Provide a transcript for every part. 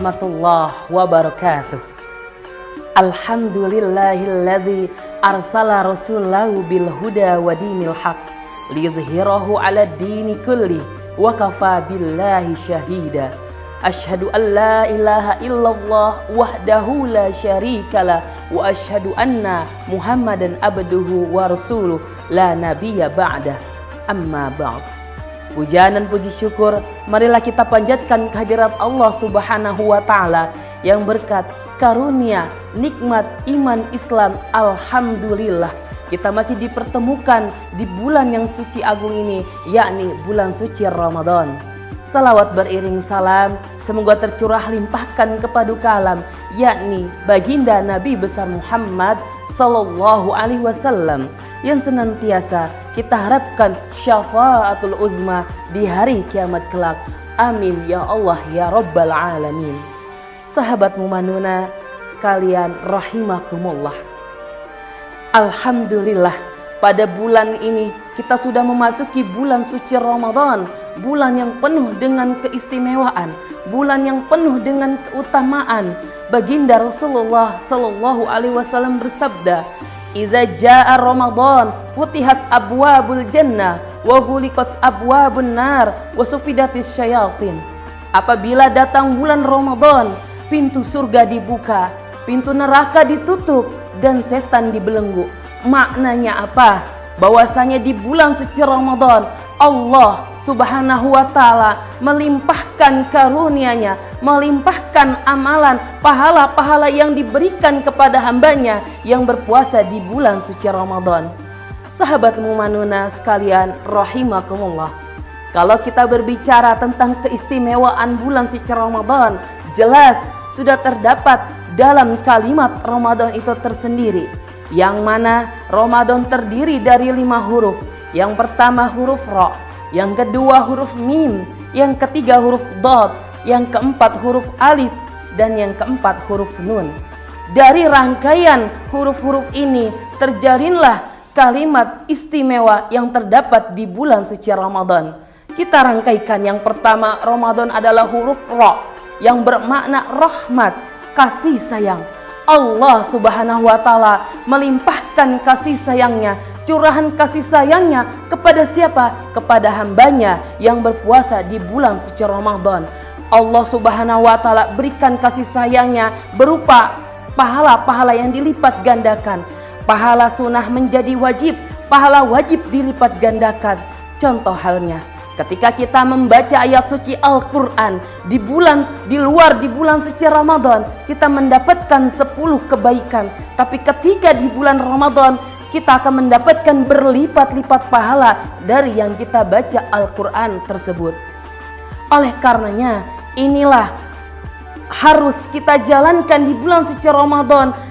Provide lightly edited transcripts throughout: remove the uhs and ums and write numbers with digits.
warahmatullahi wabarakatuh. Alhamdulillahilladzi arsala rasulahu bil huda wa dinil haq liyuzhirahu 'ala dini kulli wa kafa billahi syahida. Asyhadu an la ilaha illallah wahdahu la syarikalah wa asyhadu anna Muhammadan abduhu wa rasuluh la nabiyya ba'dah. Amma ba'd. Puja dan puji syukur marilah kita panjatkan kehadirat Allah Subhanahu wa taala yang berkat karunia nikmat iman Islam. Alhamdulillah kita masih dipertemukan di bulan yang suci agung ini, yakni bulan suci Ramadan. Salawat beriring salam semoga tercurah limpahkan kepaduka alam, yakni baginda Nabi besar Muhammad sallallahu alaihi wasallam yang senantiasa kita harapkan syafaatul uzma di hari kiamat kelak. Amin ya Allah ya Rabbal alamin. Sahabat Mumanuna sekalian rahimakumullah. Alhamdulillah pada bulan ini kita sudah memasuki bulan suci Ramadan, bulan yang penuh dengan keistimewaan, bulan yang penuh dengan keutamaan. Baginda Rasulullah sallallahu alaihi wasallam bersabda, "Idza jaa Ramadan futihat abwabul jannah wa ghuliqat abwabun nar wa sufidatis syayatin." Apabila datang bulan Ramadan, pintu surga dibuka, pintu neraka ditutup dan setan dibelenggu. Maknanya apa? Bahwasanya di bulan suci Ramadan Allah Subhanahu wa taala melimpahkan karunia-Nya, melimpahkan amalan pahala-pahala yang diberikan kepada hambanya yang berpuasa di bulan suci Ramadan. Sahabat Mumanuna sekalian rahimakumullah. Kalau kita berbicara tentang keistimewaan bulan suci Ramadan, jelas sudah terdapat dalam kalimat Ramadan itu tersendiri, yang mana Ramadan terdiri dari 5 huruf. Yang pertama huruf Ra, yang kedua huruf Mim, yang ketiga huruf Dad, yang keempat huruf Alif, dan yang keempat huruf Nun. Dari rangkaian huruf-huruf ini terjalinlah kalimat istimewa yang terdapat di bulan suci Ramadan. Kita rangkaikan. Yang pertama, Ramadan adalah huruf Ra yang bermakna rahmat, kasih sayang. Allah Subhanahu wa taala melimpahkan kasih sayangnya, curahan kasih sayangnya kepada siapa? Kepada hambanya yang berpuasa di bulan suci Ramadan. Allah Subhanahu wa taala berikan kasih sayangnya berupa pahala-pahala yang dilipat gandakan. Pahala sunnah menjadi wajib, pahala wajib dilipat gandakan. Contoh halnya ketika kita membaca ayat suci Al-Quran di luar bulan suci Ramadan, kita mendapatkan 10 kebaikan. Tapi ketika di bulan Ramadan, kita akan mendapatkan berlipat-lipat pahala dari yang kita baca Al-Quran tersebut. Oleh karenanya, inilah harus kita jalankan di bulan suci Ramadan.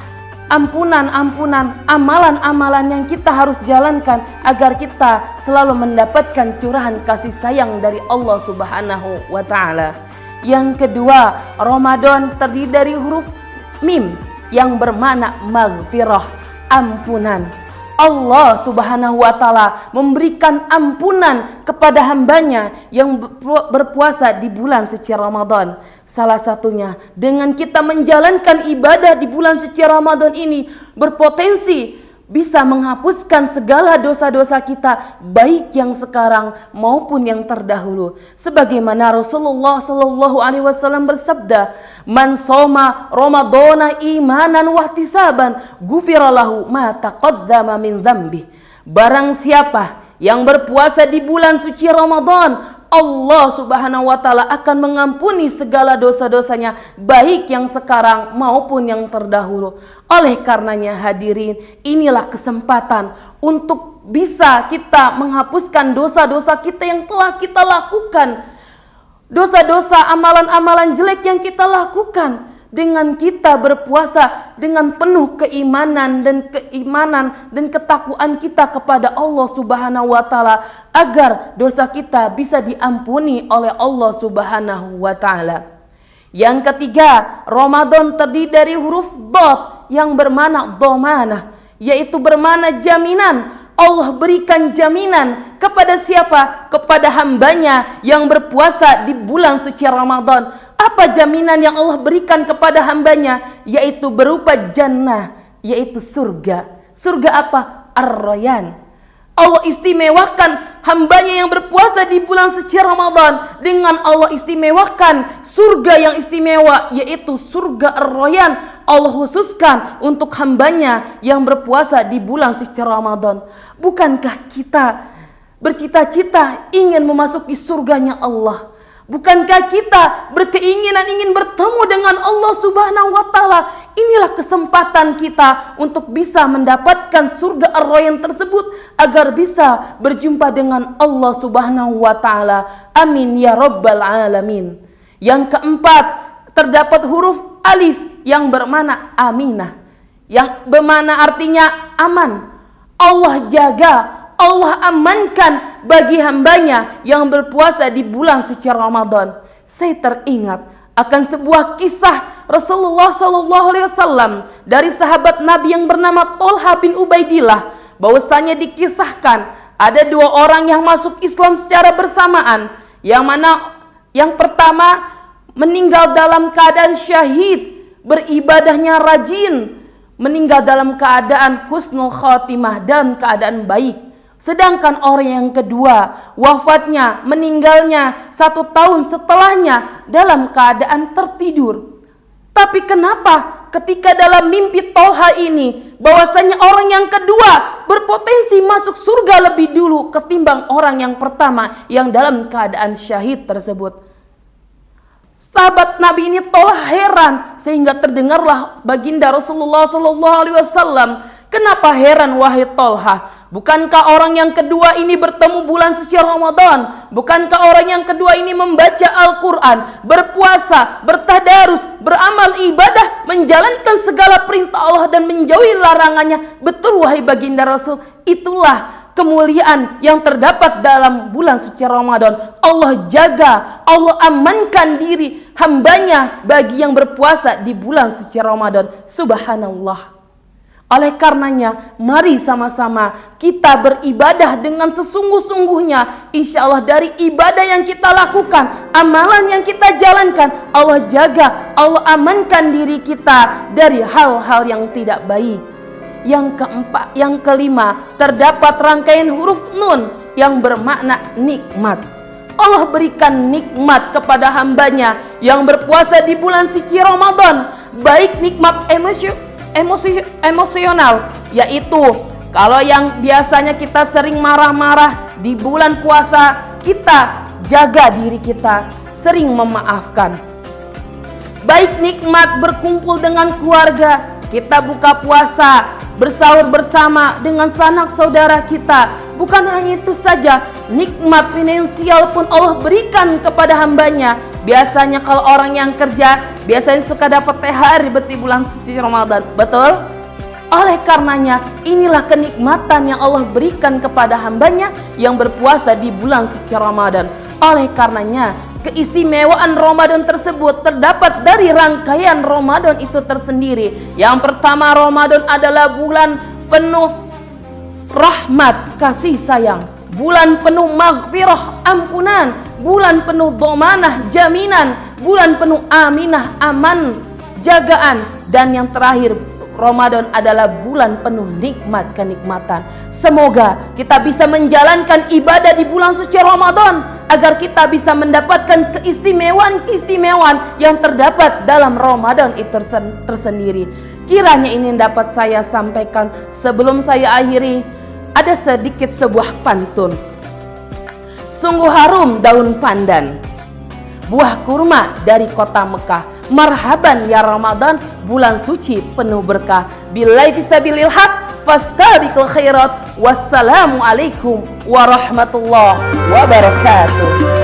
Ampunan-ampunan, amalan-amalan yang kita harus jalankan agar kita selalu mendapatkan curahan kasih sayang dari Allah Subhanahu wa taala. Yang kedua, Ramadan terdiri dari huruf Mim yang bermakna maghfirah, ampunan. Allah Subhanahu wa taala memberikan ampunan kepada hambanya yang berpuasa di bulan suci Ramadan. Salah satunya dengan kita menjalankan ibadah di bulan suci Ramadan ini berpotensi bisa menghapuskan segala dosa-dosa kita, baik yang sekarang maupun yang terdahulu. Sebagaimana Rasulullah sallallahu alaihi wasallam bersabda, "Man shoma Ramadana imanan wa ihtisaban, ghufira lahu ma taqaddama min dzambi." Barang siapa yang berpuasa di bulan suci Ramadan, Allah Subhanahu wa taala akan mengampuni segala dosa-dosanya, baik yang sekarang maupun yang terdahulu. Oleh karenanya hadirin, inilah kesempatan untuk bisa kita menghapuskan dosa-dosa kita yang telah kita lakukan. Dosa-dosa, amalan-amalan jelek yang kita lakukan. Dengan kita berpuasa dengan penuh keimanan dan ketakwaan kita kepada Allah Subhanahu wa taala, agar dosa kita bisa diampuni oleh Allah Subhanahu wa taala. Yang ketiga, Ramadan terdiri dari huruf Dad yang bermakna dhamanah, yaitu bermakna jaminan. Allah berikan jaminan kepada siapa? Kepada hambanya yang berpuasa di bulan suci Ramadan. Apa jaminan yang Allah berikan kepada hambanya? Yaitu berupa jannah, yaitu surga. Surga apa? Ar-Rayyan. Allah istimewakan hambanya yang berpuasa di bulan suci Ramadan dengan Allah istimewakan surga yang istimewa, yaitu surga Ar-Rayyan. Allah khususkan untuk hambanya yang berpuasa di bulan suci Ramadan. Bukankah kita bercita-cita ingin memasuki surganya Allah? Bukankah kita berkeinginan ingin bertemu dengan Allah Subhanahu wa Ta'ala? Inilah kesempatan kita untuk bisa mendapatkan surga Ar-Rayyan tersebut agar bisa berjumpa dengan Allah Subhanahu wa Ta'ala. Amin ya rabbal alamin. Yang keempat, terdapat huruf alif yang bermakna aminah, yang bermakna artinya aman. Allah jaga, Allah amankan bagi hambanya yang berpuasa di bulan suci Ramadan. Saya teringat akan sebuah kisah Rasulullah SAW dari sahabat Nabi yang bernama Thalha bin Ubaidillah, bahwasanya dikisahkan ada dua orang yang masuk Islam secara bersamaan, yang mana yang pertama meninggal dalam keadaan syahid, beribadahnya rajin, meninggal dalam keadaan husnul khotimah, dalam keadaan baik. Sedangkan orang yang kedua wafatnya, meninggalnya 1 tahun setelahnya dalam keadaan tertidur. Tapi kenapa ketika dalam mimpi Thalha ini bahwasanya orang yang kedua berpotensi masuk surga lebih dulu ketimbang orang yang pertama yang dalam keadaan syahid tersebut? Sahabat Nabi ini Thalha heran, sehingga terdengarlah baginda Rasulullah SAW. Kenapa heran wahai Thalha? Bukankah orang yang kedua ini bertemu bulan suci Ramadan? Bukankah orang yang kedua ini membaca Al-Quran, berpuasa, bertadarus, beramal ibadah, menjalankan segala perintah Allah dan menjauhi larangannya? Betul wahai baginda Rasul, itulah kemuliaan yang terdapat dalam bulan suci Ramadan. Allah jaga, Allah amankan diri hambanya bagi yang berpuasa di bulan suci Ramadan. Subhanallah. Oleh karenanya, mari sama-sama kita beribadah dengan sesungguh-sungguhnya. Insya Allah dari ibadah yang kita lakukan, amalan yang kita jalankan, Allah jaga, Allah amankan diri kita dari hal-hal yang tidak baik. Yang keempat, yang kelima, terdapat rangkaian huruf nun yang bermakna nikmat. Allah berikan nikmat kepada hambanya yang berpuasa di bulan suci Ramadan, baik nikmat emosional, yaitu kalau yang biasanya kita sering marah-marah di bulan puasa, kita jaga diri kita, sering memaafkan. Baik nikmat berkumpul dengan keluarga, kita buka puasa, bersahur bersama dengan sanak saudara kita. Bukan hanya itu saja, nikmat finansial pun Allah berikan kepada hambanya. Biasanya kalau orang yang kerja, biasanya suka dapat THR di bulan suci Ramadan. Betul? Oleh karenanya, inilah kenikmatan yang Allah berikan kepada hambanya yang berpuasa di bulan suci Ramadan. Oleh karenanya, keistimewaan Ramadan tersebut terdapat dari rangkaian Ramadan itu tersendiri. Yang pertama, Ramadan adalah bulan penuh rahmat, kasih sayang, bulan penuh maghfirah, ampunan, bulan penuh domanah, jaminan, bulan penuh aminah, aman, jagaan, dan yang terakhir, Ramadan adalah bulan penuh nikmat, kenikmatan. Semoga kita bisa menjalankan ibadah di bulan suci Ramadan agar kita bisa mendapatkan keistimewaan-keistimewaan yang terdapat dalam Ramadan itu tersendiri. Kiranya ini dapat saya sampaikan. Sebelum saya akhiri, ada sedikit sebuah pantun. Sungguh harum daun pandan, buah kurma dari kota Mekah. Marhaban ya Ramadan, bulan suci penuh berkah. Billahi fisabilil haq, fastabiqul khairat. Wassalamualaikum warahmatullahi wabarakatuh.